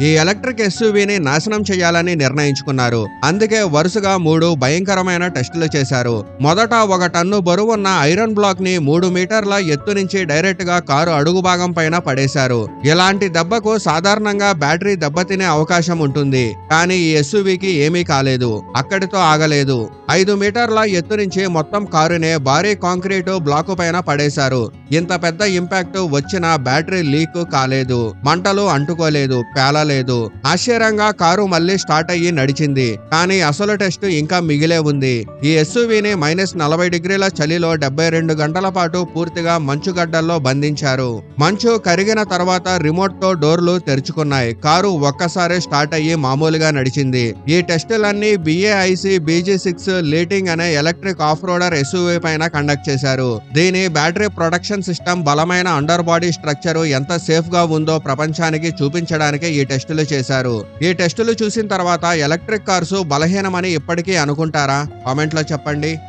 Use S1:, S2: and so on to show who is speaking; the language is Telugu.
S1: ఈ ఎలక్ట్రిక్ ఎస్యూవీని నాశనం చేయాలని నిర్ణయించుకున్నారు. అందుకే వరుసగా 3 భయంకరమైన టెస్టులు చేశారు. మొదట 1 టన్ను బరువున్న ఐరన్ బ్లాక్ ని 3 మీటర్ల ఎత్తు నుంచి డైరెక్ట్ గా కారు అడుగు భాగం పైన పడేశారు. ఇలాంటి దెబ్బకు సాధారణంగా బ్యాటరీ దెబ్బతినే అవకాశం ఉంటుంది. కానీ ఈ ఎస్యూవీకి ఏమీ కాలేదు. అక్కడితో ఆగలేదు. 5 మీటర్ల ఎత్తు నుంచి మొత్తం కారునే భారీ కాంక్రీటు బ్లాకు పైన పడేశారు. ఇంత పెద్ద ఇంపాక్ట్ వచ్చినా బ్యాటరీ లీక్ కాలేదు, మంటలు అంటుకోలేదు, పేలలేదు. ఆశ్చర్యంగా కారు మళ్ళీ స్టార్ట్ అయ్యి నడిచింది. కానీ అసలు టెస్ట్ ఇంకా మిగిలే ఉంది. ఈ ఎస్యూవీని -40 డిగ్రీల చలిలో 72 గంటల పాటు పూర్తిగా మంచుగడ్డల్లో బంధించారు. మంచు కరిగిన తర్వాత రిమోట్ తో డోర్లు తెరుచుకున్నాయి. కారు ఒక్కసారి స్టార్ట్ అయ్యి మామూలుగా నడిచింది. ఈ టెస్టులన్నీ BAIC BG6 లీటింగ్ అనే ఎలక్ట్రిక్ ఆఫ్ రోడర్ ఎస్యూవీ పైన కండక్ట్ చేశారు. దీని బ్యాటరీ ప్రొటెక్షన్ సిస్టమ్, బలమైన అండర్ బాడీ స్ట్రక్చర్ ఎంత సేఫ్ గా ఉందో ప్రపంచానికి చూపించడానికి ఈ టెస్టులు చేశారు. ఈ టెస్టులు చూసిన తర్వాత ఎలక్ట్రిక్ కార్స్ బలహీనమని ఇప్పటికీ అనుకుంటారా? కామెంట్ లో చెప్పండి.